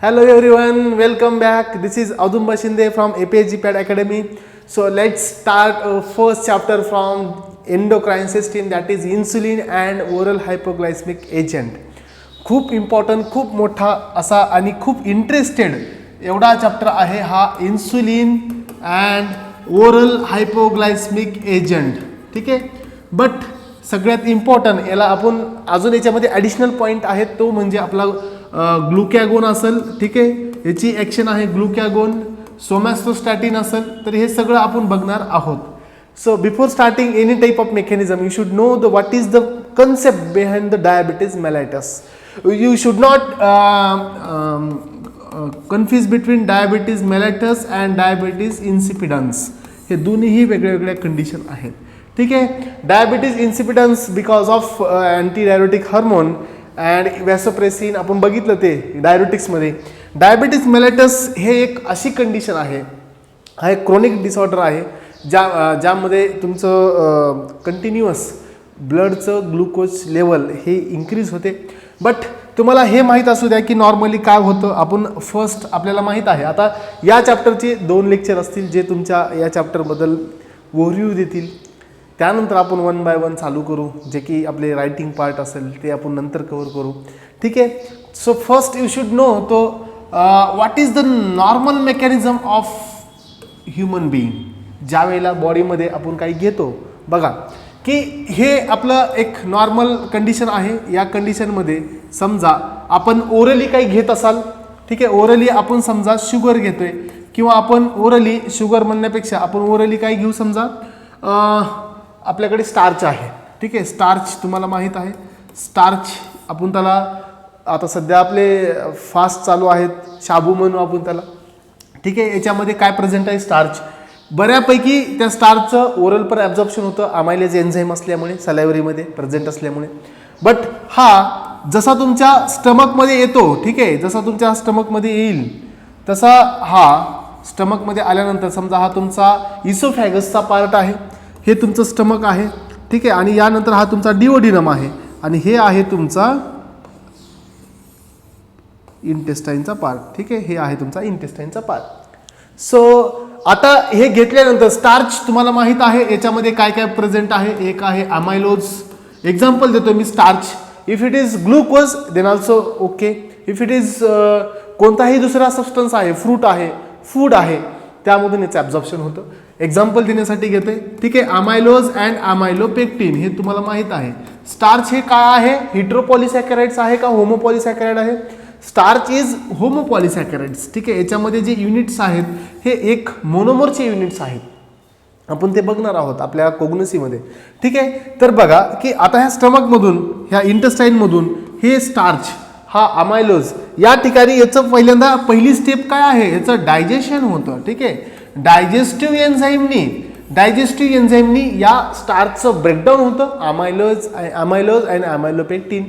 Hello everyone, welcome back. This is Audumba Shinde from APSG Pad Academy. So let's start first chapter from endocrine system, that is insulin and oral hypoglycemic agent. खूप important, खूप मोठा असा आणि खूप interested एवढा chapter आहे हा insulin and oral हायपोग्लायस्मिक agent. ठीक आहे, बट सगळ्यात इम्पॉर्टंट याला आपण अजून याच्यामध्ये ॲडिशनल पॉईंट आहेत, तो म्हणजे आपला ग्लुकॅगोन असेल. ठीक आहे, याची ॲक्शन आहे ग्लुकॅगोन. सोमॅस्टोस्टॅटिन असेल, तर हे सगळं आपण बघणार आहोत. So before starting any type of mechanism, you should know what is the concept behind the diabetes mellitus. You should not confuse between diabetes mellitus and diabetes insipidans. हे दोन्हीही वेगळ्या कंडिशन आहेत. ठीक आहे, diabetes insipidus because of anti diuretic hormone and vasopressin आपण बघितलं ते डायरेटिक्समध्ये. Diabetes mellitus हे एक अशी कंडिशन आहे, हा एक क्रोनिक डिसऑर्डर आहे ज्यामध्ये तुमचं कंटिन्युअस ब्लडचं ग्लुकोज लेवल हे इन्क्रीज होते. बट तुम्हाला हे माहीत असू द्या की नॉर्मली काय होतं. आपण फर्स्ट आपल्याला माहीत आहे, आता या चॅप्टरचे 2 लेक्चर असतील जे तुमच्या या चॅप्टरबद्दल ओव्हरव्ह्यू देतील. त्यानंतर आपण 1 बाय 1 चालू करू, जे की आपले रायटिंग पार्ट असेल ते आपण नंतर कव्हर करू. ठीक आहे, so first you should know तो what is the normal mechanism of human being. ज्या वेळेला बॉडीमध्ये आपण काही घेतो बघा की हे आपलं एक नॉर्मल कंडिशन आहे. या कंडिशनमध्ये समजा आपण ओरली काही घेत असाल. ठीक आहे, ओरली आपण समजा शुगर घेतोय, किंवा आपण ओरली शुगर म्हणण्यापेक्षा आपण ओरली काही घेऊ. समजा आपल्याकडे स्टार्च आहे. ठीक आहे, स्टार्च तुम्हाला माहीत आहे. स्टार्च आपण त्याला आता सध्या आपले फास्ट चालू आहेत, शाबू म्हणू आपण त्याला. ठीक आहे, याच्यामध्ये काय प्रेझेंट आहे, स्टार्च. बऱ्यापैकी त्या स्टार्चचं ओरल पर ॲब्झॉर्प्शन होतं अमायलेज एन्झाईम असल्यामुळे, सलायवरीमध्ये प्रेझेंट असल्यामुळे. बट हा जसा तुमच्या स्टमकमध्ये येतो, ठीक आहे, जसा तुमच्या स्टमकमध्ये येईल तसा हा स्टमकमध्ये आल्यानंतर समजा हा तुमचा इसोफॅगसचा पार्ट आहे, हे तुमचं स्टमक आहे. ठीक आहे, आणि यानंतर हा तुमचा डिओडिनम आहे, आणि हे आहे तुमचा इंटेस्टाईनचा पार्ट. ठीक आहे, हे आहे तुमचा इंटेस्टाईनचा पार्ट. सो आता हे घेतल्यानंतर स्टार्च तुम्हाला माहीत आहे याच्यामध्ये काय काय प्रेझेंट आहे. एक आहे अमायलोज. एक्झाम्पल देतो मी, starch. If it is glucose then also okay. If it is कोणताही दुसरा सबस्टन्स आहे, फ्रूट आहे, फूड आहे, त्यामधून याचं ॲब्झॉर्प्शन होतं. एक्झाम्पल देण्यासाठी घेते. ठीक आहे, अमायलोज अँड अमायलोपेक्टिन हे तुम्हाला माहीत आहे. स्टार्च हे काय आहे, हिट्रोपॉलिसॅकॅराइड्स आहे का होमोपॉलिसॅकॅराइड आहे. Starch is homopolysaccharides. ठीक आहे, याच्यामध्ये जे युनिट्स आहेत हे एक मोनोमरचे युनिट्स आहेत. आपण ते बघणार आहोत आपल्या कोग्नसीमध्ये. ठीक आहे, तर बघा की आता ह्या स्टमकमधून, ह्या इंटेस्टाईनमधून हे स्टार्च, हा अमायलोज, या ठिकाणी याचं पहिल्यांदा पहिली स्टेप काय आहे, याचं डायजेशन होतं. ठीक आहे, डायजेस्टिव्ह एन्झाईमनी या स्टार्चचं ब्रेकडाऊन होतं, अमायलोज अँड अमायलोपेक्टिन.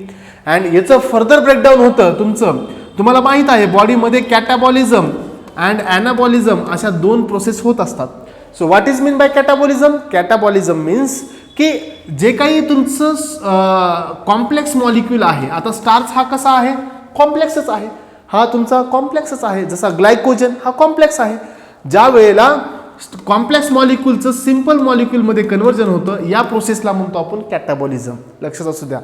अँड याचं फर्दर ब्रेकडाऊन होतं तुमचं, तुम्हाला माहीत आहे बॉडीमध्ये कॅटाबॉलिझम अँड ॲनाबॉलिझम अशा 2 प्रोसेस होत असतात. So what is mean by catabolism. Catabolism means की जे काही तुमचं कॉम्प्लेक्स मॉलिक्यूल आहे. आता स्टार्च हा कसा आहे, कॉम्प्लेक्सच आहे, हा तुमचा कॉम्प्लेक्सच आहे. जसा ग्लायकोजन हा कॉम्प्लेक्स आहे. ज्या वेळेला कॉम्प्लेक्स मॉलिक्यूलचं सिम्पल मॉलिक्यूलमध्ये कन्व्हर्जन होतं, या प्रोसेसला म्हणतो आपण कॅटाबॉलिझम. लक्षात असू द्या.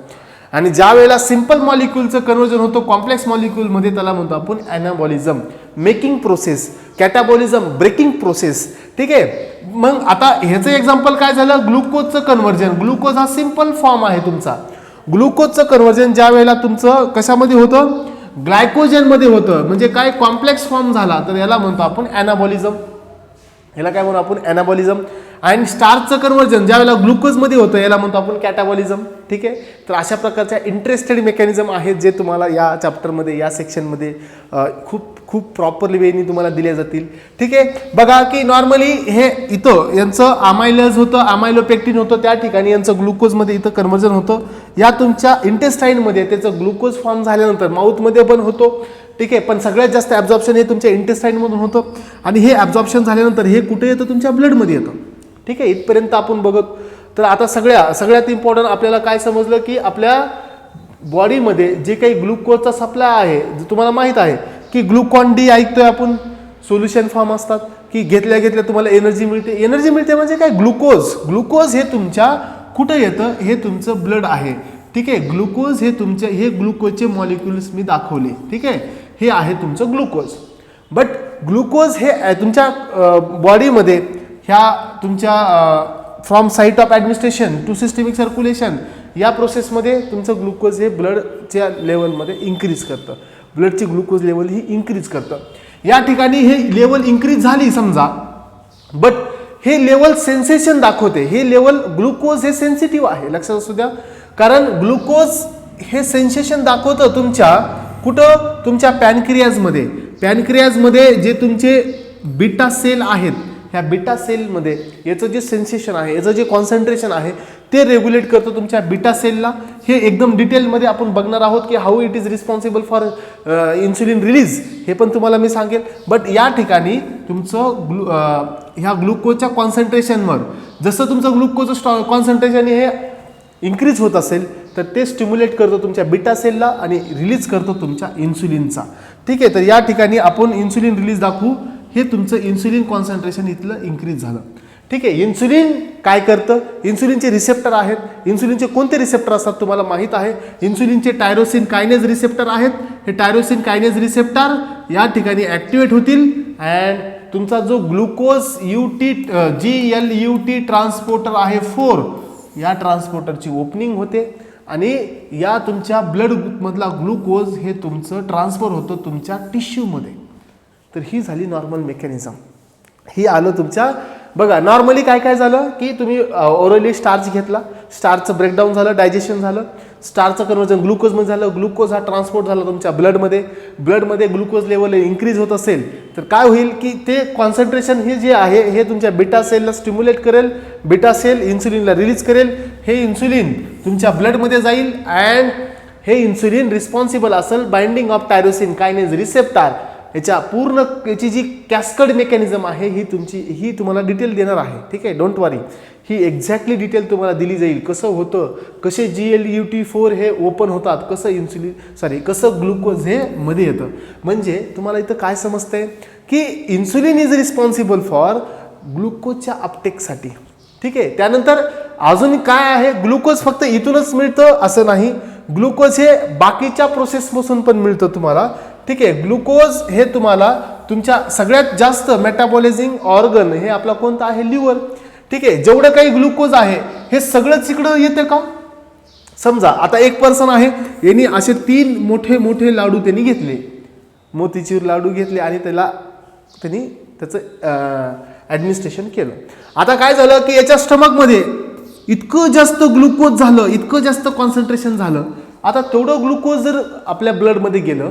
आणि ज्या वेळेला सिम्पल मॉलिक्यूलचं कन्व्हर्जन होतं कॉम्प्लेक्स मॉलिक्यूलमध्ये, त्याला म्हणतो आपण anabolism. Making process, catabolism breaking process. ठीक आहे, मग आता ह्याचं एक्झाम्पल काय झालं, ग्लुकोजचं कन्व्हर्जन. ग्लुकोज हा सिम्पल फॉर्म आहे तुमचा. ग्लुकोजचं कन्व्हर्जन ज्या वेळेला तुमचं कशामध्ये होतं, ग्लायकोजनमध्ये होतं, म्हणजे काय कॉम्प्लेक्स फॉर्म झाला, तर याला म्हणतो आपण ॲनाबॉलिझम. याला काय म्हणतो आपण, ॲनाबॉलिझम. आणि स्टार्चचं कन्व्हर्जन ज्या वेळेला ग्लुकोजमध्ये होतं याला म्हणतो आपण कॅटाबॉलिझम. ठीक आहे, तर अशा प्रकारच्या इंटरेस्टेड मेकॅनिझम आहेत जे तुम्हाला या चॅप्टरमध्ये, या सेक्शनमध्ये खूप प्रॉपरली वेनी तुम्हाला दिल्या जातील. ठीक आहे, बघा की नॉर्मली हे इथं यांचं अमायलोज होतं, अमायलोपेक्टिन होतं, त्या ठिकाणी यांचं ग्लुकोजमध्ये इथं कन्व्हर्जन होतं. या तुमच्या इंटेस्टाईनमध्ये त्याचं ग्लुकोज फॉर्म झाल्यानंतर माउथमध्ये पण होतो. ठीक आहे, पण सगळ्यात जास्त ॲब्झॉर्प्शन हे तुमच्या इंटेस्टाईनमधून होतं. आणि हे ॲब्झॉर्प्शन झाल्यानंतर हे कुठे येतं, तुमच्या ब्लडमध्ये येतं. ठीक आहे, इथपर्यंत आपण बघत. तर आता सगळ्यात इम्पॉर्टंट आपल्याला काय समजलं की आपल्या बॉडीमध्ये जे काही ग्लुकोजचा सप्लाय आहे, तुम्हाला माहीत आहे की ग्लुकॉन डी ऐकतोय आपण, सोल्युशन फॉर्म असतात की घेतल्या घेतल्या तुम्हाला एनर्जी मिळते. एनर्जी मिळते म्हणजे काय, ग्लुकोज हे तुमच्या कुठं येतं, हे तुमचं ब्लड आहे. ठीक आहे, ग्लुकोज हे तुमच्या, हे ग्लुकोजचे मॉलिक्युल्स मी दाखवले. ठीक आहे, हे आहे तुमचं ग्लुकोज. बट ग्लुकोज हे तुमच्या बॉडीमध्ये ह्या तुमच्या from site of administration to systemic circulation या प्रोसेसमध्ये तुमचं ग्लुकोज हे ब्लडच्या लेवलमध्ये इन्क्रीज करतं, ब्लडची ग्लुकोज लेवल ही इन्क्रीज करतं. या ठिकाणी हे लेवल इन्क्रीज झाली समजा, बट हे लेवल सेन्सेशन दाखवते. हे लेवल ग्लुकोज हे सेन्सिटिव्ह आहे, लक्षात असू द्या. कारण ग्लुकोज हे सेन्सेशन दाखवतं तुमच्या कुठं, तुमच्या पॅनक्रियाजमध्ये. पॅनक्रियाजमध्ये जे तुमचे बीटा सेल आहेत, ह्या बीटा सेलमध्ये याचं जे सेन्सेशन आहे, याचं जे कॉन्सन्ट्रेशन आहे ते रेग्युलेट करतो तुमच्या बीटा सेलला. हे एकदम डिटेलमध्ये आपण बघणार आहोत की how it is responsible for insulin release, हे पण तुम्हाला मी सांगेल. बट या ठिकाणी तुमचं ह्या ग्लुकोजच्या कॉन्सन्ट्रेशनवर, जसं तुमचं ग्लुकोजचं कॉन्सन्ट्रेशन हे इन्क्रीज होत असेल तर ते स्टिम्युलेट करतो तुमच्या बीटा सेलला आणि रिलीज करतो तुमच्या इन्सुलिनचा. ठीक आहे, तर या ठिकाणी आपण इन्सुलिन रिलीज दाखवू. हे तुमचं इन्सुलिन कॉन्सन्ट्रेशन इथलं इन्क्रीज झालं. ठीक आहे, इन्सुलिन काय करतं, इन्सुलिनचे रिसेप्टर आहेत. इन्सुलिनचे कोणते रिसेप्टर असतात तुम्हाला माहीत आहे, इन्सुलिनचे टायरोसिन कायनेज रिसेप्टर आहेत. हे टायरोसिन कायनेज रिसेप्टर या ठिकाणी ॲक्टिवेट होतील अँड तुमचा जो ग्लुकोज GLUT ट्रान्सपोर्टर आहे 4, या ट्रान्सपोर्टरची ओपनिंग होते आणि या तुमच्या ब्लडमधला ग्लुकोज हे तुमचं ट्रान्सफर होतं तुमच्या टिश्यूमध्ये. तर ही झाली नॉर्मल मेकॅनिझम. ही आलं तुमच्या, बघा नॉर्मली काय काय झालं की तुम्ही ओरली स्टार्च घेतला, स्टार्चचं ब्रेकडाऊन झालं, डायजेशन झालं, स्टार्चचं कन्वर्जन ग्लुकोजमध्ये झालं, ग्लुकोज हा ट्रान्सपोर्ट झाला तुमच्या ब्लडमध्ये ग्लुकोज लेवल इन्क्रीज होत असेल तर काय होईल की ते कॉन्सन्ट्रेशन हे जे आहे हे तुमच्या बीटा सेलला स्टिम्युलेट करेल, बीटा सेल इन्सुलिनला रिलीज करेल. हे इन्सुलिन तुमच्या ब्लडमध्ये जाईल अँड हे इन्सुलिन रिस्पॉन्सिबल असेल binding of tyrosine kinase receptor. याच्या पूर्ण याची जी कॅस्कड मेकॅनिझम आहे ही तुम्हाला डिटेल देणार आहे. ठीक आहे, don't worry, he exactly detail तुम्हाला दिली जाईल. कसं होतं, कसे GLUT4 हे ओपन होतात, कसं ग्लुकोज हे मध्ये येतं. म्हणजे तुम्हाला इथं काय समजतंय की इन्सुलिन इज रिस्पॉन्सिबल फॉर ग्लुकोजच्या अपटेकसाठी. ठीक आहे, त्यानंतर अजून काय आहे, ग्लुकोज फक्त इथूनच मिळतं असं नाही, ग्लुकोज हे बाकीच्या प्रोसेसपासून पण मिळतं तुम्हाला. ठीक आहे, ग्लुकोज हे तुम्हाला तुमच्या सगळ्यात जास्त मेटाबॉलिझिंग ऑर्गन हे आपला कोणता आहे, लिव्हर. ठीक आहे, जेवढं काही ग्लुकोज आहे हे सगळंच इकडं येतं का. समजा आता एक पर्सन आहे, यांनी असे 3 मोठे मोठे लाडू त्यांनी घेतले, मोतीचूर लाडू घेतले आणि त्यांनी त्याचं ॲडमिनिस्ट्रेशन केलं. आता काय झालं की याच्या स्टमकमध्ये इतकं जास्त ग्लुकोज झालं, इतकं जास्त कॉन्सन्ट्रेशन झालं. आता तेवढं ग्लुकोज जर आपल्या ब्लडमध्ये गेलं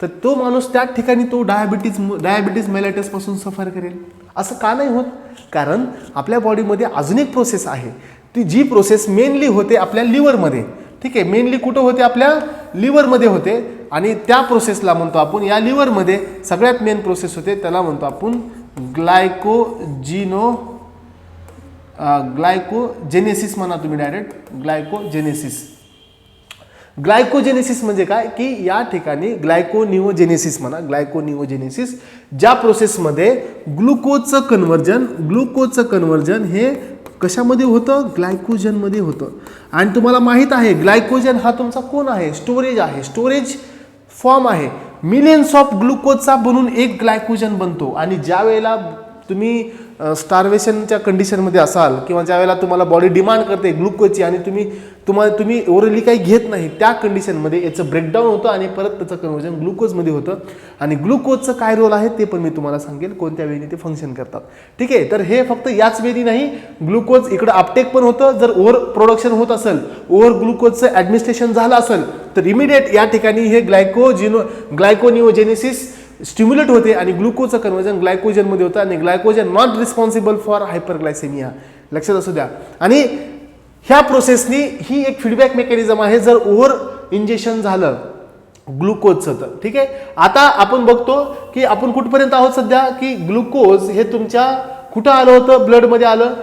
तर तो माणूस त्या ठिकाणी तो डायबिटीज मेलायटस पासून सफर करेल. असं का नाही होत, कारण आपल्या बॉडीमध्ये अजून एक प्रोसेस आहे, ती जी प्रोसेस मेनली होते आपल्या लिव्हरमध्ये. ठीक आहे, मेनली कुठं होते, आपल्या लिव्हरमध्ये होते आणि त्या प्रोसेसला म्हणतो आपण, या लिव्हरमध्ये सगळ्यात मेन प्रोसेस होते त्याला म्हणतो आपण ग्लायकोजेनेसिस म्हणा तुम्ही डायरेक्ट, ग्लायकोजेनेसिस म्हणजे काय की या ठिकाणी ग्लायकोनिओजेनेसिस म्हणा, ग्लायकोनिओजेनेसिस ज्या प्रोसेसमध्ये ग्लुकोजचं कन्वर्जन हे कशामध्ये होतं, ग्लायकोजनमध्ये होतं. आणि तुम्हाला माहित आहे ग्लायकोजन हा तुमचा कोण आहे, स्टोरेज आहे, स्टोरेज फॉर्म आहे. मिलियन्स ऑफ ग्लुकोजचा बनून एक ग्लायकोजन बनतो आणि ज्या वेळेला तुम्ही स्टार्वेशनच्या कंडिशनमध्ये असाल किंवा ज्या वेळेला तुम्हाला बॉडी डिमांड करते ग्लुकोजची आणि तुम्ही ओरली काही घेत नाही, त्या कंडिशनमध्ये याचं ब्रेकडाऊन होतं आणि परत त्याचं कन्वर्जन ग्लुकोजमध्ये होतं. आणि ग्लुकोजचं काय रोल आहे ते पण मी तुम्हाला सांगेल, कोणत्या वेळी ते फंक्शन करतात. ठीक आहे, तर हे फक्त याच वेळी नाही, ग्लुकोज इकडं अपटेक पण होतं. जर ओव्हर प्रोडक्शन होत असेल, ओव्हर ग्लुकोजचं ॲडमिनिस्ट्रेशन झालं असेल तर इमिडिएट या ठिकाणी हे ग्लायकोनिओजेनेसिस स्टिम्युलेट होते आणि ग्लुकोजचं कन्वर्जन ग्लायकोजनमध्ये होतं आणि glycogen not responsible for hyperglycaemia, लक्षात असू द्या. आणि ह्या प्रोसेसनी ही एक फीडबॅक मेकॅनिझम आहे जर ओव्हर इंजेक्शन झालं ग्लुकोजचं तर. ठीक आहे, आता आपण बघतो की आपण कुठपर्यंत आहोत सध्या की ग्लुकोज हे तुमच्या कुठं आलं होतं, ब्लडमध्ये आलं,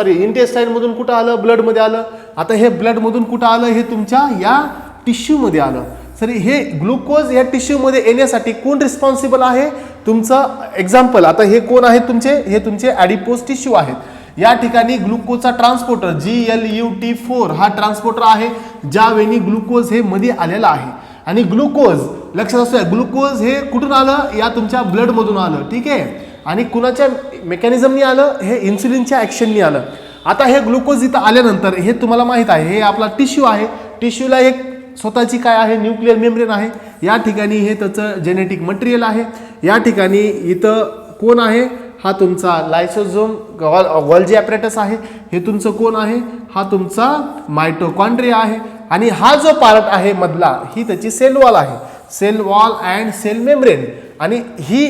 इंटेस्टाईनमधून कुठं आलं, ब्लडमध्ये आलं. आता हे ब्लडमधून कुठं आलं, हे तुमच्या या टिश्यूमध्ये आलं. सर हे ग्लुकोज या टिश्यूमध्ये येण्यासाठी कोण रिस्पॉन्सिबल आहे? तुमचं एक्झाम्पल, आता हे कोण आहेत तुमचे? हे तुमचे ॲडिपोज टिश्यू आहेत. या ठिकाणी ग्लुकोजचा ट्रान्सपोर्टर GLUT4 हा ट्रान्सपोर्टर आहे, ज्यावेळी ग्लुकोज हे मध्ये आलेला आहे. आणि ग्लुकोज लक्षात असू द्या, ग्लुकोज हे कुठून आलं? या तुमच्या ब्लड मधून आलं. ठीक आहे. आणि कुणाच्या मेकॅनिझमनी आलं? हे इन्सुलिनच्या ऍक्शननी आलं. आता हे ग्लुकोज इथं आल्यानंतर हे तुम्हाला माहित आहे, हे आपला टिश्यू आहे. टिश्यूला एक स्वतःची काय आहे? न्यूक्लिअर मेम्ब्रेन आहे. या ठिकाणी हे त्याचं जेनेटिक मटेरियल आहे. या ठिकाणी इथं कोण आहे? हा तुमचा लायसोझोम गॉल्जी ॲपरेटस आहे. हे तुमचं कोण आहे? हा तुमचा मायटोकॉन्ड्रिया आहे. आणि हा जो पार्ट आहे मधला, ही त्याची सेल वॉल आहे. Cell wall and cell membrane. आणि ही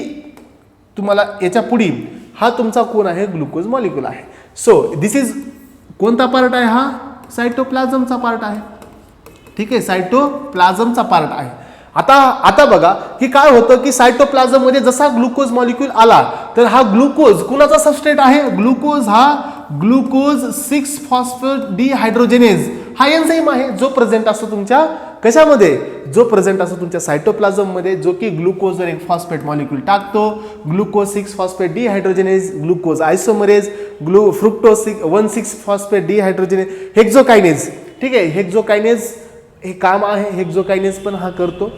तुम्हाला याच्या पुढे हा तुमचा कोण आहे? ग्लुकोज मॉलिक्यूल आहे. सो दिस इज कोणता पार्ट आहे? हा सायटोप्लाझमचा पार्ट आहे. ठीक आहे, सायटोप्लाझमचा पार्ट आहे. आता बघा की काय होतं की सायटोप्लाझम मध्ये जसा ग्लुकोज मॉलिक्यूल आला तर हा ग्लुकोज कुणाचा सबस्ट्रेट आहे? ग्लुकोज हा ग्लुकोज 6 फॉस्फेटडिहायड्रोजिनेज हा एन्झाईम आहे, जो प्रेझेंट असतो तुमच्या कशामध्ये? जो प्रेझेंट असतो तुमच्या सायटोप्लाझम मध्ये, जो की ग्लुकोजवर एक फॉस्फेट मॉलिक्यूल टाकतो. Glucose 6 phosphate dehydrogenase, glucose isomerase, fructose 1,6 phosphate dehydrogenase, hexokinase. ठीक आहे, हेक्झोकायनेज हे काम आहे. हेक्झोकायनेज पण हा करतो,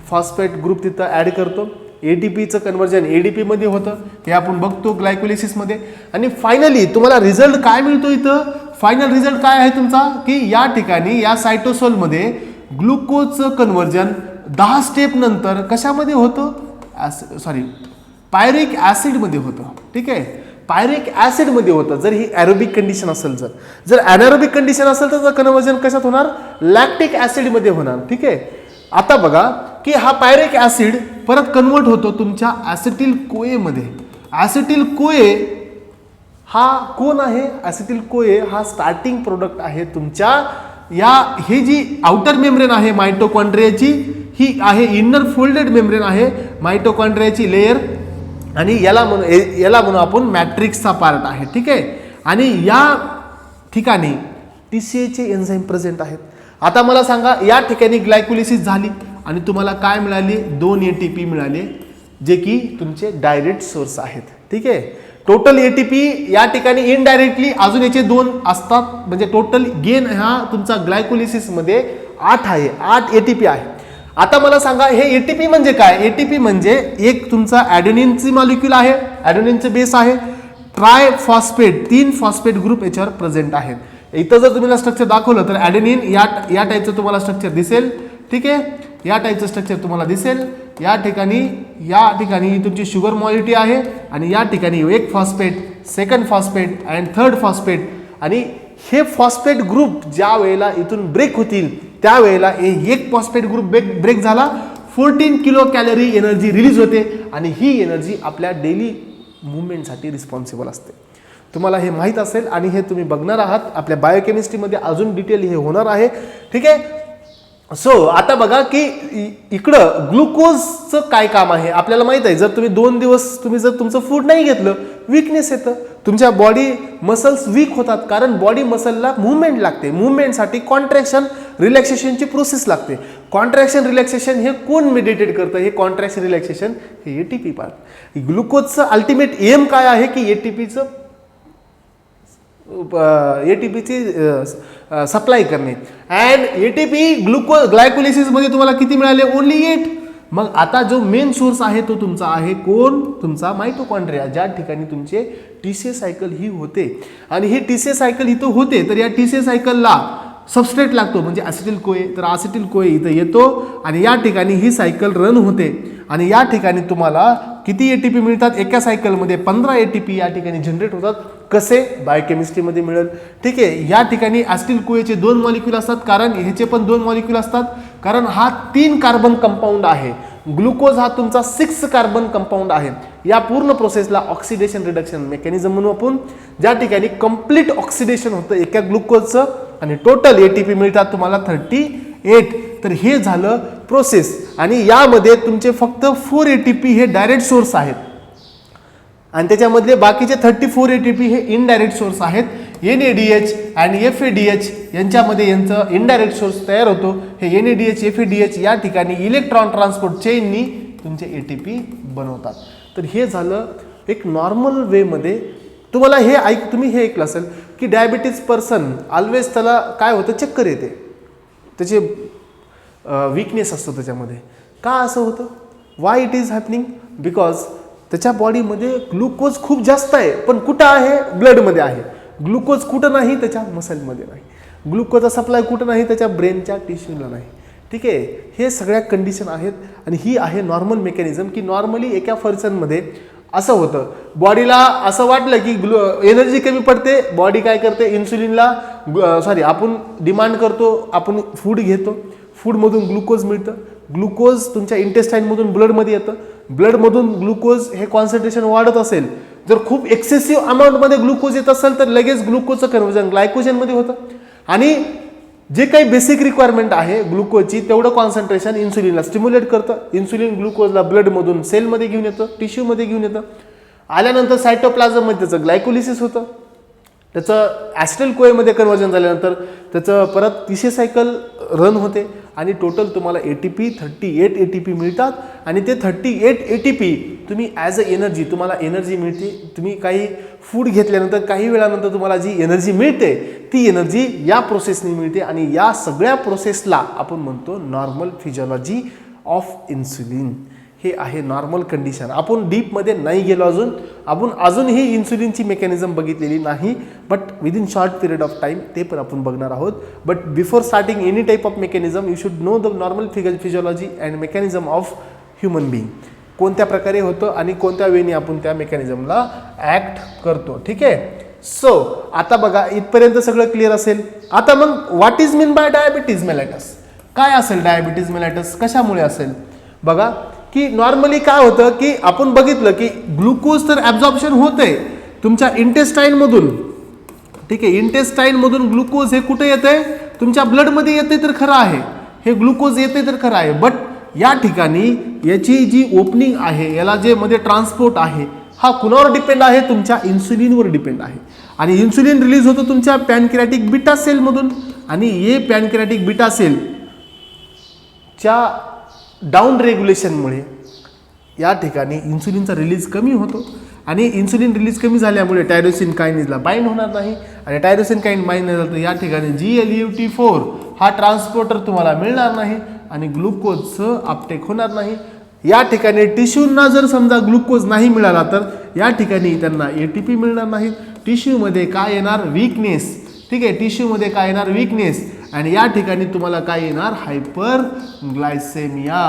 फॉस्फेट ग्रुप तिथं ॲड करतो. एटीपीचं कन्व्हर्जन एडीपी मध्ये होतं, हे आपण बघतो ग्लायकोलिसिसमध्ये. आणि फायनली तुम्हाला रिझल्ट काय मिळतो इथं? फायनल रिझल्ट काय आहे तुमचा? की या ठिकाणी या सायटोसोलमध्ये ग्लुकोजचं कन्व्हर्जन 10 स्टेप नंतर कशामध्ये होतं? पायरिक ॲसिडमध्ये होतं. ठीक आहे, पायरिक ॲसिडमध्ये होतं. जर ही ॲरोबिक कंडिशन असेल, जर ॲनारोबिक कंडिशन असेल तर कन्व्हर्जन कशात होणार? लॅक्टिक ॲसिडमध्ये होणार. ठीक आहे. आता बघा की हा पायरिक ॲसिड परत कन्वर्ट होतो तुमच्या ॲसिटिल कोएमध्ये. ॲसिटिल कोए हा कोण आहे? ॲसिटिल कोए हा स्टार्टिंग प्रोडक्ट आहे तुमच्या या हे जी आउटर मेम्ब्रेन आहे मायटोकॉन्ड्रियाची, ही आहे इनर फोल्डेड मेम्ब्रेन आहे मायटोकॉन्ड्रियाची लेयर. आणि याला म्हणू आपण मॅट्रिक्सचा पार्ट आहे. ठीक आहे. आणि या ठिकाणी TCA एन्झाईम प्रेझेंट आहेत. आता मला सांगा, या ठिकाणी ग्लायकोलिसिस झाली आणि तुम्हाला काय मिळाली? 2 ATP मिळाले, जे की तुमचे डायरेक्ट सोर्स आहेत. ठीक आहे. टोटल ATP या ठिकाणी इनडायरेक्टली अजून याचे 2 असतात, म्हणजे टोटल गेन हा तुमचा ग्लायकोलिसिस मध्ये 8 आहे. 8 ATP आहे. आता मला सांगा, हे ATP म्हणजे काय? ATP म्हणजे एक तुमचा ॲडेनिनची मॉलिक्यूल आहे, ॲडेनिनचे बेस आहे. ट्रायफॉस्फेट 3 फॉस्फेट ग्रुप याच्यावर प्रेझेंट आहेत. इथं जर तुम्हाला स्ट्रक्चर दाखवलं तर ॲडेनिन या टाईपचं तुम्हाला स्ट्रक्चर दिसेल. ठीक आहे, या टाईपचं स्ट्रक्चर तुम्हाला दिसेल. या ठिकाणी तुमची शुगर मॉलिटी आहे आणि या ठिकाणी एक phosphate, second phosphate and third phosphate. आणि हे फॉस्फेट ग्रुप ज्या वेळेला इथून ब्रेक होतील त्यावेळेला एक फॉस्फेट ग्रुप ब्रेक झाला, 14 किलो कॅलरी एनर्जी रिलीज होते आणि ही एनर्जी आपल्या डेली मुवमेंटसाठी रिस्पॉन्सिबल असते. तुम्हाला हे माहीत असेल आणि हे तुम्ही बघणार आहात आपल्या बायोकेमिस्ट्रीमध्ये, अजून डिटेल हे होणार आहे. ठीक आहे. सो आता बघा की इकडं ग्लुकोजचं काय काम आहे आपल्याला माहित आहे. जर तुम्ही 2 दिवस जर तुमचं फूड नाही घेतलं, विकनेस येतं, तुमच्या बॉडी मसल्स वीक होतात, कारण बॉडी मसलला मुवमेंट लागते. मुवमेंटसाठी कॉन्ट्रॅक्शन रिलॅक्सेशनची प्रोसेस लागते. कॉन्ट्रॅक्शन रिलॅक्सेशन हे कोण मेडिटेट करतं? हे कॉन्ट्रॅक्शन रिलॅक्सेशन हे ATP पार्ट. ग्लुकोजचं अल्टिमेट एम काय आहे की ATPची सप्लाय करणे. अँड ATP ग्लायकोलिसिसमध्ये तुम्हाला किती मिळाले? ओनली 8. मग आता जो मेन सोर्स आहे तो तुमचा आहे कोण? तुमचा मायटोकॉन्ड्रिया, ज्या ठिकाणी तुमचे TCA सायकल ही होते. आणि ही TCA सायकल इथं होते तर या TCA सायकलला सबस्ट्रेट लागतो, म्हणजे ॲसिटिल कोए. तर ॲसिटिल कोए इथं येतो आणि या ठिकाणी ही सायकल रन होते. आणि या ठिकाणी तुम्हाला किती ATP मिळतात? एका सायकलमध्ये 15 ATP या ठिकाणी जनरेट होतात. कसे? बायोकेमिस्ट्रीमध्ये मिळेल. ठीक आहे. या ठिकाणी ॲसिटिल कोएचे 2 मॉलिक्यूल असतात, कारण ह्याचे पण 2 मॉलिक्यूल असतात, कारण हा 3 कार्बन कंपाऊंड आहे. ग्लुकोज हा तुमचा 6 कार्बन कंपाऊंड आहे. या पूर्ण प्रोसेसला ऑक्सिडेशन रिडक्शन मेकॅनिझम म्हणून आपण, ज्या ठिकाणी कंप्लीट ऑक्सिडेशन होतं एका ग्लुकोजचं आणि टोटल ATP मिळतात तुम्हाला 38. तर हे झालं प्रोसेस. आणि यामध्ये तुमचे फक्त 4 ATP हे डायरेक्ट सोर्स आहेत आणि त्याच्यामधले बाकीचे 34 ATP हे इनडायरेक्ट सोर्स आहेत. NADH आणि FADH यांच्यामध्ये यांचं इनडायरेक्ट सोर्स तयार होतो. हे NADH FADH या ठिकाणी इलेक्ट्रॉन ट्रान्सपोर्ट चेननी तुमचे ATP बनवतात. तर हे झालं एक नॉर्मल वेमध्ये. तुम्हाला हे तुम्ही हे ऐकलं असेल की डायबिटीज पर्सन ऑलवेज त्याला काय होतं, चक्कर येते, त्याचे वीकनेस असतो त्याच्यामध्ये. का असं होतं? Y it is happening? Because त्याच्या बॉडीमध्ये ग्लुकोज खूप जास्त आहे, पण कुठं आहे? ब्लडमध्ये आहे. ग्लुकोज कुठं नाही? त्याच्या मसलमध्ये नाही. ग्लुकोजचा सप्लाय कुठं नाही? त्याच्या ब्रेनच्या टिश्यूला नाही. ठीक आहे, हे सगळ्या कंडिशन आहेत आणि ही आहे नॉर्मल मेकॅनिझम की नॉर्मली एका पर्सनमध्ये असं होतं. बॉडीला असं वाटलं की एनर्जी कमी पडते, बॉडी काय करते? इन्सुलिनला आपण डिमांड करतो, आपण फूड घेतो, फूडमधून ग्लुकोज मिळतं, ग्लुकोज तुमच्या इंटेस्टाईनमधून ब्लडमध्ये येतं, ब्लडमधून ग्लुकोज हे कॉन्सन्ट्रेशन वाढत असेल, जर खूप एक्सेसिव्ह अमाऊंटमध्ये ग्लुकोज येत असेल तर लगेच ग्लुकोजचं कन्व्हर्जन ग्लायकोजनमध्ये होतं आणि जे काही बेसिक रिक्वायरमेंट आहे ग्लुकोजची तेवढं कॉन्सन्ट्रेशन इन्सुलिनला स्टिम्युलेट करतं. इन्सुलिन ग्लुकोजला ब्लडमधून सेलमध्ये घेऊन येतं, टिश्यूमध्ये घेऊन येतं. आल्यानंतर सायटोप्लाझममध्ये त्याचं ग्लायकोलिसिस होतं, त्याचं ॲस्ट्रल कोएमध्ये कन्व्हर्जन झाल्यानंतर त्याचं परत 300 सायकल रन होते आणि टोटल तुम्हाला ATP 38 ATP मिळतात आणि ते 38 ATP तुम्ही ॲज अ एनर्जी, तुम्हाला एनर्जी मिळते. तुम्ही काही फूड घेतल्यानंतर काही वेळानंतर तुम्हाला जी एनर्जी मिळते ती एनर्जी या प्रोसेसने मिळते आणि या सगळ्या प्रोसेसला आपण म्हणतो नॉर्मल फिजिओलॉजी ऑफ इन्सुलिन. हे आहे नॉर्मल कंडिशन. आपण डीपमध्ये नाही गेलो अजून, आपण अजूनही इन्सुलिनची मेकॅनिझम बघितलेली नाही, but within short period of time ते पण आपण बघणार आहोत. But before starting any type of mechanism you should know the normal physiology and mechanism of human being. कोणत्या प्रकारे होतं आणि कोणत्या वेळी आपण त्या मेकॅनिझमला ॲक्ट करतो. ठीक आहे, सो आता बघा इथपर्यंत सगळं क्लिअर असेल. आता मग what is mean by diabetes mellitus? काय असेल डायबिटीज मेलायटस? कशामुळे असेल? बघा की नॉर्मली काय होतं की आपण बघितलं की ग्लुकोज तर ॲब्झॉर्प्शन होतंय तुमच्या इंटेस्टाईनमधून. ठीक आहे, इंटेस्टाईनमधून ग्लुकोज हे कुठे येतंय? तुमच्या ब्लडमध्ये येते तर खरं आहे, हे ग्लुकोज येते तर खरं आहे, बट या ठिकाणी याची जी ओपनिंग आहे, याला जे मध्ये ट्रान्सपोर्ट आहे, हा कुणावर डिपेंड आहे? तुमच्या इन्सुलिनवर डिपेंड आहे. आणि इन्सुलिन रिलीज होतं तुमच्या पॅनक्रियाटिक बीटा सेलमधून आणि हे पॅनक्रियाटिक बीटा सेलच्या डाऊन रेग्युलेशनमुळे या ठिकाणी इन्सुलिनचा रिलीज कमी होतो आणि इन्सुलिन रिलीज कमी झाल्यामुळे टायरोसिन कायनेजला बाइंड होणार नाही आणि टायरोसिन कायनेज बाइंड नाही झालं तर या ठिकाणी GLUT4 हा ट्रान्सपोर्टर तुम्हाला मिळणार नाही आणि ग्लुकोजचं अपटेक होणार नाही. या ठिकाणी टिश्यूंना जर समजा ग्लुकोज नाही मिळाला तर या ठिकाणी त्यांना ATP मिळणार नाही. टिश्यूमध्ये काय येणार? वीकनेस. ठीक आहे, टिश्यूमध्ये काय येणार? वीकनेस. आणि या ठिकाणी तुम्हाला काय येणार? हायपरग्लायसेमिया.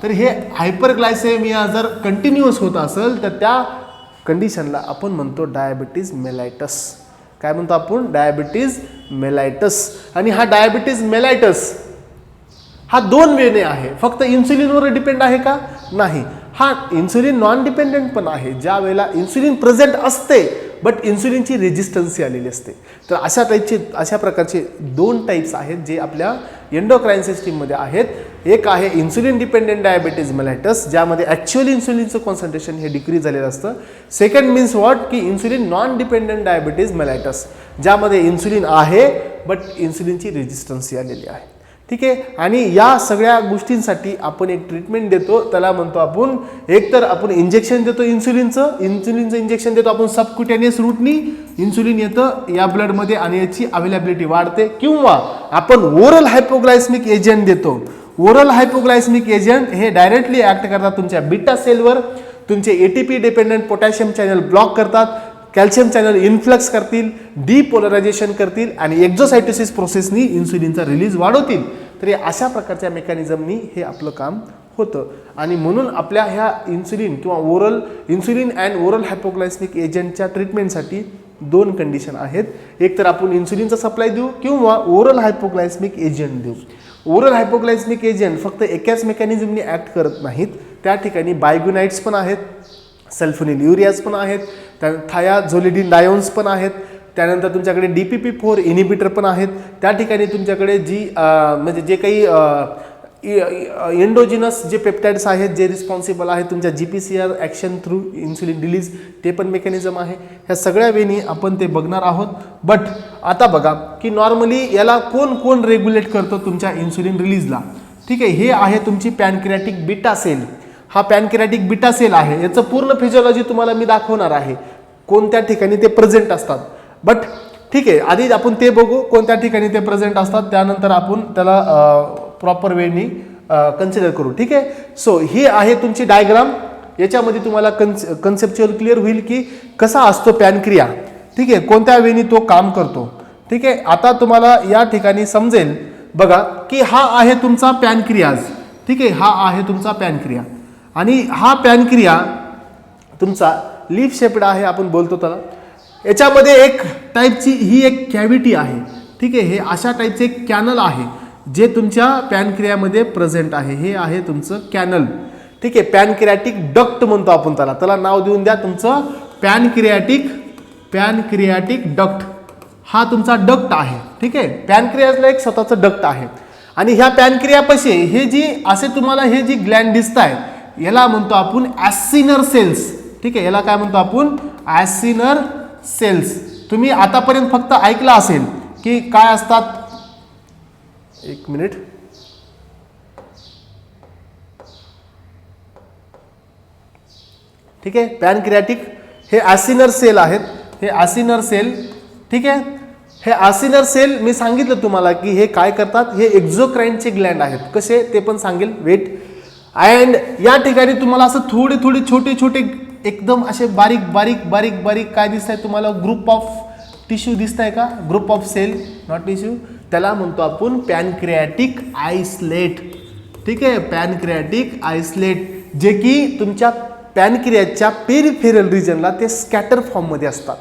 तर हे हायपरग्लायसेमिया जर कंटिन्युअस होत असेल तर त्या कंडिशनला आपण म्हणतो डायबिटीज मेलायटस. काय म्हणतो आपण? डायबिटीज मेलायटस. आणि हा डायबिटीज मेलायटस हा 2 वेने आहे. फक्त इन्सुलिनवर डिपेंड आहे का? नाही. हा इन्सुलिन नॉन डिपेंडेंट पण आहे. ज्या वेळेला इन्सुलिन प्रेझेंट असते बट इन्सुलिनची रेजिस्टन्सी आलेली असते. तर अशा प्रकारचे 2 टाईप्स आहेत जे आपल्या एंडोक्राईन सिस्टीममध्ये आहेत. एक आहे इन्सुलिन डिपेंडेंट डायबिटीज मेलायटस, ज्यामध्ये ॲक्च्युअली इन्सुलिनचं कॉन्सन्ट्रेशन हे डिक्रीज झालेलं असतं. Second means what? की इन्सुलिन नॉन डिपेंडेंट डायबिटीज मेलायटस, ज्यामध्ये इन्सुलिन आहे बट इन्सुलिनची रेजिस्टन्सी आलेली आहे. ठीक आहे, आणि या सगळ्या गोष्टींसाठी आपण एक ट्रीटमेंट देतो, त्याला म्हणतो आपण एकतर आपण इंजेक्शन देतो इन्सुलिनचं इंजेक्शन देतो आपण सबक्युटेनियस रूटनी, इन्सुलिन येतं या ब्लडमध्ये आणि याची अवेलेबिलिटी वाढते, किंवा आपण ओरल हायपोग्लायसेमिक एजंट देतो. ओरल हायपोग्लायसेमिक एजंट हे डायरेक्टली ॲक्ट करतात तुमच्या बीटा सेलवर, तुमचे ATP dependent potassium channel block करतात, कॅल्शियम चॅनल इन्फ्लक्स करतील, डिपोलरायझेशन करतील आणि एक्झोसायटोसिस प्रोसेसनी इन्सुलिनचा रिलीज वाढवतील. तर अशा प्रकारच्या मेकॅनिझमनी हे आपलं काम होतं. आणि म्हणून आपल्या ह्या इन्सुलिन किंवा ओरल इन्सुलिन अँड ओरल हायपोग्लायसेमिक एजंटच्या ट्रीटमेंटसाठी 2 कंडिशन आहेत. एक तर आपण इन्सुलिनचा सप्लाय देऊ किंवा ओरल हायपोग्लायसेमिक एजंट देऊ. ओरल हायपोग्लायसेमिक एजंट फक्त एकाच मेकॅनिझमनी ॲक्ट करत नाहीत, त्या ठिकाणी बायग्युनाइट्स पण आहेत, सल्फोनिल युरियाज पण आहेत, थायाझोलिडिन डायोन्स पण आहेत, त्यानंतर तुमच्याकडे DPP-4 इनिबिटर पण आहेत. त्या ठिकाणी तुमच्याकडे जी म्हणजे जे काही एंडोजिनस जे पेप्टाइड्स आहेत जे रिस्पॉन्सिबल आहेत तुमच्या GPCR action through insulin release, ते पण मेकॅनिझम आहे. ह्या सगळ्या वेनी आपण ते बघणार आहोत. बट आता बघा की नॉर्मली याला कोण कोण रेग्युलेट करतो तुमच्या इन्सुलिन रिलीजला. ठीक आहे, हे आहे तुमची पॅनक्रियाटिक बीटा सेल. हा पॅनक्रियाटिक बीटा सेल आहे. याचं पूर्ण फिजिओलॉजी तुम्हाला मी दाखवणार आहे, कोणत्या ठिकाणी ते प्रेझेंट असतात. बट ठीक आहे, आधी आपण ते बघू कोणत्या ठिकाणी ते प्रेझेंट असतात, त्यानंतर आपण त्याला प्रॉपर वेनी कन्सिडर करू. ठीक आहे, सो ही आहे तुमची डायग्राम. याच्यामध्ये तुम्हाला कन्सेप्च्युअल क्लिअर होईल की कसा असतो पॅनक्रिया. ठीक आहे, कोणत्या वेनी तो काम करतो. ठीक आहे, आता तुम्हाला या ठिकाणी समजेल बघा की हा आहे तुमचा पॅनक्रियाज. ठीक आहे, हा आहे तुमचा पॅनक्रिया आणि हा पॅनक्रिया तुमचा लीफ शेप्ड आहे, आपण बोलतो त्याला. याच्यामध्ये एक टाईपची ही एक कॅव्हिटी आहे. ठीक आहे, हे अशा टाईपचे एक कॅनल आहे जे तुमच्या पॅनक्रियामध्ये प्रेझेंट आहे. हे आहे तुमचं कॅनल. ठीक आहे, पॅनक्रियाटिक डक्ट म्हणतो आपण त्याला. त्याला नाव देऊन द्या तुमचं पॅनक्रियाटिक डक्ट. हा तुमचा डक्ट आहे. ठीक आहे, पॅनक्रियाजला एक स्वतःचं डक्ट आहे. आणि ह्या पॅनक्रियापाशी हे जी असे तुम्हाला हे जी ग्लँड दिसत आहे याला म्हणतो आपण ॲसिनर सेल्स. ठीक आहे, याला काय म्हणतो आपण ॲसिनर सेल्स. तुम्ही आतापर्यंत फक्त ऐकलं असेल की काय असतात. एक मिनिट. ठीक आहे, पॅनक्रियाटिक हे ॲसिनर सेल आहेत. हे ॲसिनर सेल. ठीक आहे, हे ॲसिनर सेल मी सांगितलं तुम्हाला की हे काय करतात. हे एक्झोक्राइनचे ग्लँड आहेत. कसे ते पण सांगेल, वेट. अँड या ठिकाणी तुम्हाला असं थोडे थोडे छोटे छोटे एकदम असे बारीक बारीक बारीक बारीक काय दिसत आहे तुम्हाला, ग्रुप ऑफ टिश्यू दिसत आहे का, group of cell not tissue. त्याला म्हणतो आपण पॅनक्रियाटिक आयसलेट. ठीक आहे, पॅनक्रियाटिक आयसलेट जे की तुमच्या पॅनक्रियाच्या पेरिफेरल रिजनला ते स्कॅटर फॉर्ममध्ये असतात.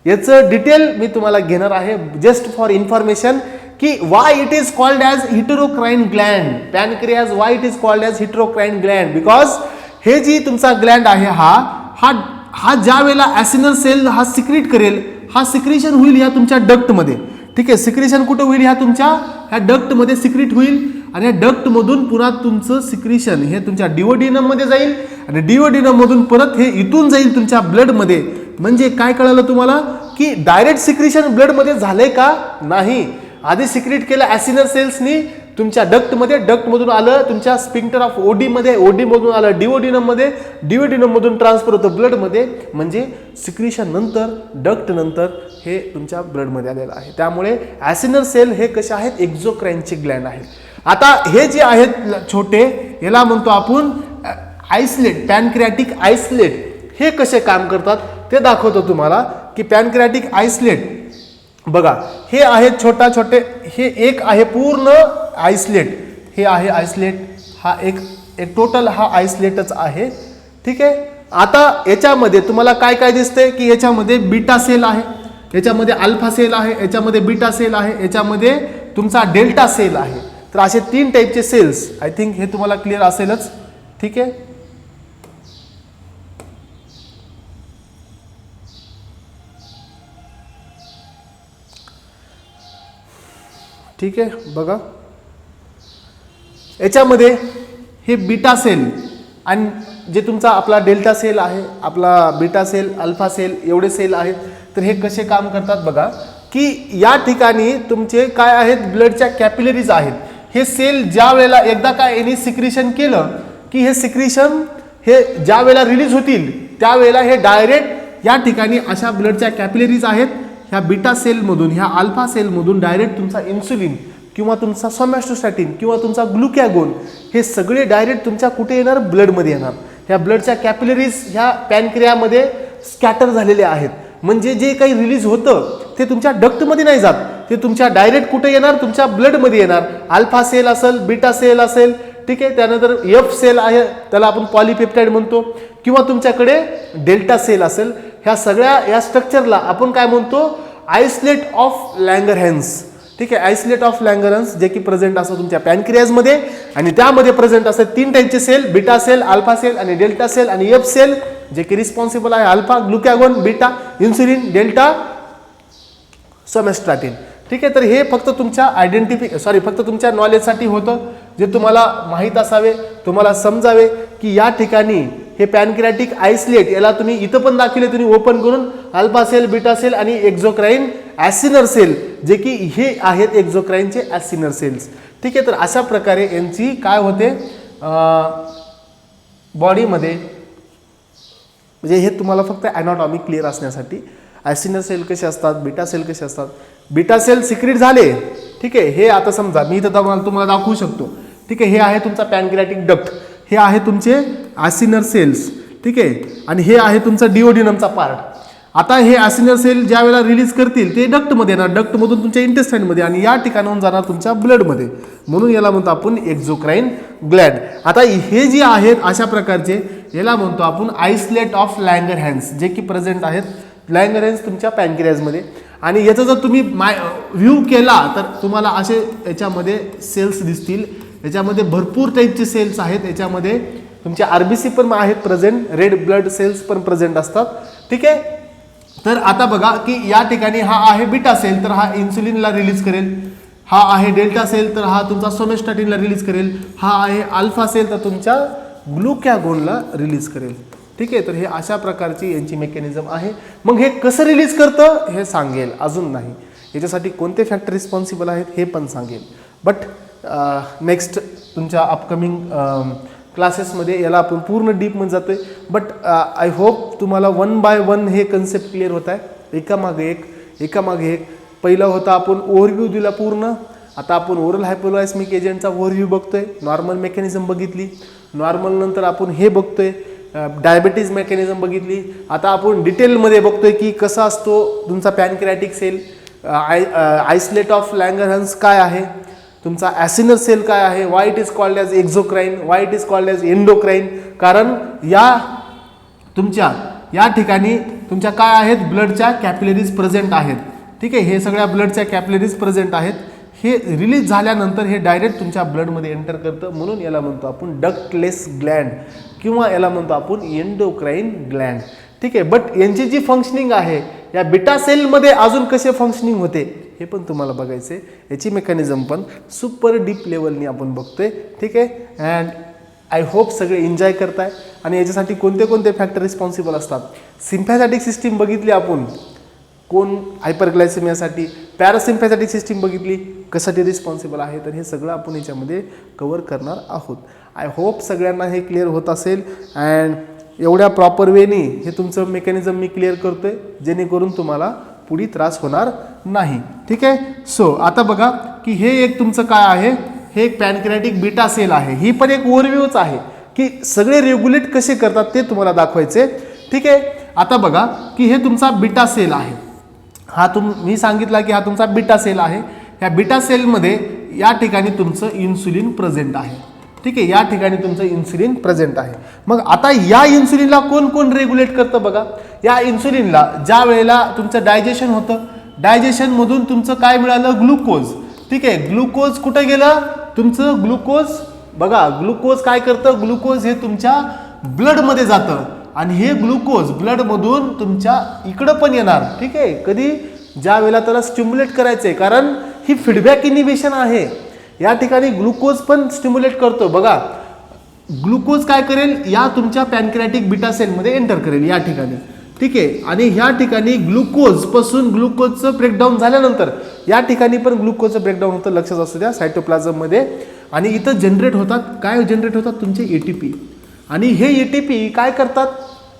याचं डिटेल मी तुम्हाला घेणार आहे जस्ट फॉर इन्फॉर्मेशन की why it is called as heterocrine gland. Pancreas why it is called as heterocrine gland because हे जी तुमचा ग्लँड आहे हा ज्या वेळेला ॲसिनर सेल हा सिक्रीट करेल, हा सिक्रेशन होईल ह्या तुमच्या डक्टमध्ये. ठीक आहे, सिक्रेशन कुठे होईल, ह्या तुमच्या ह्या डक्टमध्ये सिक्रीट होईल. आणि या डक्टमधून पुन्हा तुमचं सिक्रेशन हे तुमच्या डिओडिनममध्ये जाईल आणि डिओडिनममधून परत हे इथून जाईल तुमच्या ब्लडमध्ये. म्हणजे काय कळालं तुम्हाला की डायरेक्ट सिक्रेशन ब्लडमध्ये झालंय का नाही. आधी सिक्रेट केलं ॲसिनर सेल्सनी तुमच्या डक्टमध्ये, डक्टमधून आलं तुमच्या स्पिंक्टर ऑफ ओडीमध्ये, ओडीमधून आलं डिओडिनममध्ये, डिओडिनममधून ट्रान्सफर होतं ब्लडमध्ये. म्हणजे सिक्रेशन नंतर डक्ट नंतर हे तुमच्या ब्लडमध्ये आलेलं आहे. त्यामुळे ॲसिनर सेल हे कसे आहेत, एक्झोक्राइनचे ग्लँड आहेत. आता हे जे आहेत छोटे याला म्हणतो आपण आयसलेट, पॅनक्रियाटिक आयसलेट. हे कसे काम करतात ते दाखवतो तुम्हाला की पॅनक्रियाटिक आयसलेट बघा हे आहेत छोटा छोटे. हे एक आहे पूर्ण आयसलेट, हे आहे आयसलेट. हा एक टोटल हा आयसलेटच आहे. ठीक आहे, आता याच्यामध्ये तुम्हाला काय काय दिसतंय की याच्यामध्ये बीटा सेल आहे, याच्यामध्ये अल्फा सेल आहे, याच्यामध्ये बीटा सेल आहे, याच्यामध्ये तुमचा डेल्टा सेल आहे. तर असे 3 टाईपचे सेल्स. आय थिंक हे तुम्हाला क्लिअर असेलच. ठीक आहे, ठीक आहे. बघा याच्यामध्ये हे बीटा सेल आणि जे तुमचा आपला डेल्टा सेल आहे, आपला बीटा सेल, अल्फा सेल एवढे सेल आहेत. तर हे कसे काम करतात बघा की या ठिकाणी तुमचे काय आहेत, ब्लडच्या कॅपिलरीज आहेत. हे सेल ज्या वेळेला एकदा काय यांनी सिक्रेशन केलं की हे सिक्रेशन हे ज्या वेळेला रिलीज होतील त्यावेळेला हे डायरेक्ट या ठिकाणी अशा ब्लडच्या कॅपिलरीज आहेत. ह्या बीटा सेलमधून, ह्या अल्फा सेलमधून डायरेक्ट तुमचा इन्सुलिन किंवा तुमचा सोमॅस्टोस्टॅटिन किंवा तुमचा ग्लुकॅगोन हे सगळे डायरेक्ट तुमच्या कुठे येणार, ब्लडमध्ये येणार. ह्या ब्लडच्या कॅपिलरीज ह्या पॅनक्रियामध्ये स्कॅटर झालेले आहेत. म्हणजे जे काही रिलीज होतं ते तुमच्या डक्टमध्ये नाही जात, ते तुमच्या डायरेक्ट कुठे येणार, तुमच्या ब्लडमध्ये येणार. अल्फा सेल असेल, बीटा सेल असेल, ठीक आहे. त्यानंतर एफ सेल आहे, त्याला आपण पॉलीपेप्टाइड म्हणतो, किंवा तुमच्याकडे डेल्टा सेल असेल. ह्या सगळ्या या स्ट्रक्चरला आपण काय म्हणतो, आयसलेट ऑफ लँगरहॅन्स. ठीक आहे, आयसलेट ऑफ लँगरहॅन्स जे की प्रेझेंट असतं तुमच्या पॅनक्रियाजमध्ये. आणि त्यामध्ये प्रेझेंट असतात 3 टाईपचे cell, beta cell, alpha cell आणि डेल्टा सेल. आणि एफ सेल जे की रिस्पॉन्सिबल आहे alpha, glucagon, beta, insulin, delta, somatostatin. ठीक आहे, तर हे फक्त तुमच्या फक्त तुमच्या नॉलेजसाठी होतं. जे तुम्हाला माहीत असावे, तुम्हाला समजावे की या ठिकाणी हे पॅनक्रियाटिक आयसलेट, याला तुम्ही इथं पण दाखवले, तुम्ही ओपन करून अल्फा सेल, बीटा सेल आणि एक्झोक्राईन ॲसिनर सेल, जे की हे आहेत एक्झोक्राईनचे ॲसिनर सेल्स. ठीक आहे, तर अशा प्रकारे यांची काय होते बॉडीमध्ये, म्हणजे हे तुम्हाला फक्त ॲनाटॉमी क्लिअर असण्यासाठी. ॲसिनर सेल कसे असतात, बीटा सेल कसे असतात. बीटा सेल सिक्रीट झाले, ठीक आहे, हे आता समजा मी इथं तुम्हाला दाखवू शकतो. ठीक आहे, हे आहे तुमचा पॅनक्रियाटिक डक्ट, हे आहे तुमचे ॲसिनर सेल्स. ठीक आहे, आणि हे आहे तुमचा डिओडिनमचा पार्ट. आता हे ॲसिनर सेल ज्या वेळेला रिलीज करतील ते डक्टमध्ये येणार, डक्टमधून तुमच्या इंटेस्टाईनमध्ये आणि या ठिकाणाहून जाणार तुमच्या ब्लडमध्ये, म्हणून याला म्हणतो आपण एक्झोक्राईन ग्लॅड. आता हे जे आहेत अशा प्रकारचे, याला म्हणतो आपण आयसलेट ऑफ लँगरहॅन्स, जे की प्रेझेंट आहेत लँगरहॅन्स तुमच्या पॅनक्रियाजमध्ये. आणि याचा जर तुम्ही व्ह्यू केला तर तुम्हाला असे याच्यामध्ये सेल्स दिसतील. याच्यामध्ये भरपूर टाईपचे सेल्स आहेत. याच्यामध्ये तुमचे आरबीसी पण आहेत प्रेझेंट, रेड ब्लड सेल्स पण प्रेझेंट असतात. ठीक आहे, तर आता बघा की या ठिकाणी हा आहे बीटा सेल, तर हा इन्सुलिनला रिलीज करेल. हा आहे डेल्टा सेल, तर हा तुमचा सोमेस्टॅटिनला रिलीज करेल. हा आहे अल्फा सेल, तर तुमच्या ग्लुकॅगोनला रिलीज करेल. ठीक आहे, तर हे अशा प्रकारची यांची मेकॅनिझम आहे. मग हे कसं रिलीज करतं हे सांगेल, अजून नाही. याच्यासाठी कोणते फॅक्टर रिस्पॉन्सिबल आहेत हे पण सांगेल. बट नेक्स्ट तुमच्या अपकमिंग क्लासेसमध्ये याला आपण पूर्ण डीपमध्ये जातोय. बट आय होप तुम्हाला 1 बाय 1 हे कन्सेप्ट क्लिअर होत आहे, एकामागे एक. पहिला होता आपण ओव्हरव्ह्यू दिला पूर्ण. आता आपण ओरल हायपोग्लायसेमिक एजंटचा ओव्हरव्ह्यू बघतोय, नॉर्मल मेकॅनिझम बघितली, नॉर्मल नंतर आपण हे बघतोय डायबिटीज मेकॅनिझम बघितली. आता आपण डिटेलमध्ये बघतोय की कसा असतो तुमचा पॅनक्रियाटिक सेल, आयसलेट ऑफ लँगरहॅन्स काय आहे, तुमचा ॲसिनर सेल काय आहे, Y it is called as exocrine, Y it is called as endocrine. कारण या ठिकाणी तुमच्या काय आहेत, ब्लडच्या कॅपिलरीज प्रेझेंट आहेत. ठीक आहे, हे सगळ्या ब्लडच्या कॅपिलरीज प्रेझेंट आहेत. हे रिलीज झाल्यानंतर हे डायरेक्ट तुमच्या ब्लडमध्ये एंटर करतं, म्हणून याला म्हणतो आपण डक्टलेस ग्लँड किंवा याला म्हणतो आपण एंडोक्राईन ग्लँड. ठीक आहे, बट यांची जी फंक्शनिंग आहे या बीटा सेलमध्ये अजून कसे फंक्शनिंग होते हे पण तुम्हाला बघायचे. याची मेकॅनिझम पण सुपर डीप लेवलनी आपण बघतोय. ठीक आहे, अँड आय होप सगळे एन्जॉय करताय. आणि याच्यासाठी कोणते कोणते फॅक्टर रिस्पॉन्सिबल असतात. सिम्पॅथॅटिक सिस्टीम बघितली आपण, कोण हायपरग्लायसेमियासाठी. पॅरासिम्पॅथॅटिक सिस्टीम बघितली, कशासाठी रिस्पॉन्सिबल आहे. तर हे सगळं आपण याच्यामध्ये कव्हर करणार आहोत. आय होप सगळ्यांना हे क्लिअर होत असेल. अँड एवढ्या प्रॉपर वेनी हे तुमचं मेकॅनिझम मी क्लिअर करतोय, जेणेकरून तुम्हाला पुढे त्रास होणार नाही. ठीक आहे, सो आता बघा की हे एक तुमचं काय आहे, हे एक पॅनक्रियाटिक बीटा सेल आहे. ही पण एक ओव्हरव्ह्यूच आहे की सगळे रेग्युलेट कसे करतात ते तुम्हाला दाखवायचे. ठीक आहे, आता बघा की हे तुमचा बीटा सेल आहे. मी सांगितला की हा तुमचा बीटा सेल आहे. ह्या बीटा सेलमध्ये या ठिकाणी तुमचं इन्सुलिन प्रेझेंट आहे. ठीक आहे, या ठिकाणी तुमचं इन्सुलिन प्रेझेंट आहे. मग आता या इन्सुलिनला कोण कोण रेग्युलेट करतं बघा. या इन्सुलिनला ज्या वेळेला तुमचं डायजेशन होतं, डायजेशनमधून तुमचं काय मिळालं, ग्लुकोज. ठीक आहे, ग्लुकोज कुठं गेलं, तुमचं ग्लुकोज बघा, ग्लुकोज काय करतं, ग्लुकोज हे तुमच्या ब्लडमध्ये जातं आणि हे ग्लुकोज ब्लडमधून तुमच्या इकडं पण येणार. ठीक आहे, कधी, ज्या वेळेला त्याला स्टिम्युलेट करायचं आहे, कारण ही फीडबॅक इनिबिशन आहे. या ठिकाणी ग्लुकोज पण स्टिम्युलेट करतो बघा. ग्लुकोज काय करेल, या तुमच्या पॅनक्रियाटिक बीटा सेलमध्ये एंटर करेल या ठिकाणी. ठीक आहे, आणि ह्या ठिकाणी ग्लुकोज पासून ग्लुकोजचं ब्रेकडाऊन झाल्यानंतर या ठिकाणी पण ग्लुकोजचं ब्रेकडाऊन होतं, लक्षात असू द्या, सायटोप्लाझममध्ये. आणि इथं जनरेट होतात, काय जनरेट होतात, तुमचे एटीपी. आणि हे एटीपी काय करतात,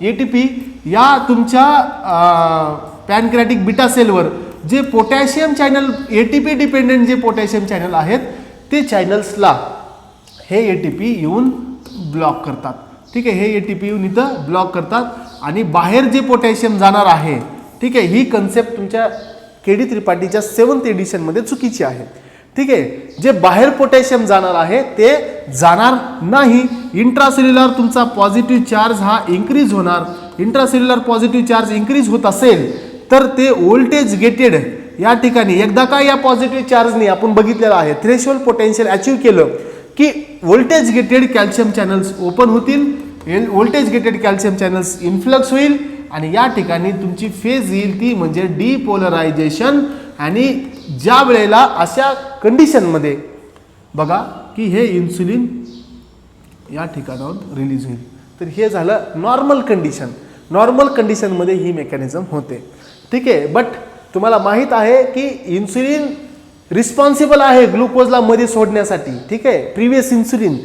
एटीपी या तुमच्या पॅनक्रियाटिक बीटा सेलवर जे पोटॅशियम चॅनल, एटीपी डिपेंडेंट जे पोटॅशियम चॅनल आहेत ते चॅनल्सला हे एटीपी येऊन ब्लॉक करतात. ठीक आहे, हे एटीपी येऊन इथं ब्लॉक करतात आणि बाहेर जे पोटॅशियम जाणार आहे. ठीक आहे, ही कन्सेप्ट तुमच्या के.डी. त्रिपाठीच्या 7th एडिशनमध्ये चुकीची आहे. ठीक आहे, जे बाहेर पोटॅशियम जाणार आहे ते जाणार नाही. इंट्रासेल्युलर तुमचा पॉझिटिव्ह चार्ज हा इन्क्रीज होणार. इंट्रासेल्युलर पॉझिटिव्ह चार्ज इन्क्रीज होत असेल तर ते व्होल्टेज गेटेड या ठिकाणी एकदा का या पॉझिटिव्ह चार्जने आपण बघितलेलं आहे थ्रेशोल्ड पोटेन्शियल अचीव केलं की voltage gated calcium channels open होतील, voltage gated calcium channels influx होईल आणि या ठिकाणी तुमची फेज येईल ती म्हणजे डिपोलरायझेशन. आणि ज्या वेळेला अशा कंडिशनमध्ये बघा की हे इन्सुलिन या ठिकाणाहून रिलीज होईल. तर हे झालं नॉर्मल कंडिशन. नॉर्मल कंडिशनमध्ये ही मेकॅनिझम होते. ठीक आहे. बट तुम्हाला माहीत आहे की इन्सुलिन रिस्पॉन्सिबल आहे ग्लुकोजला मध्ये सोडण्यासाठी. ठीक आहे. Previous insulin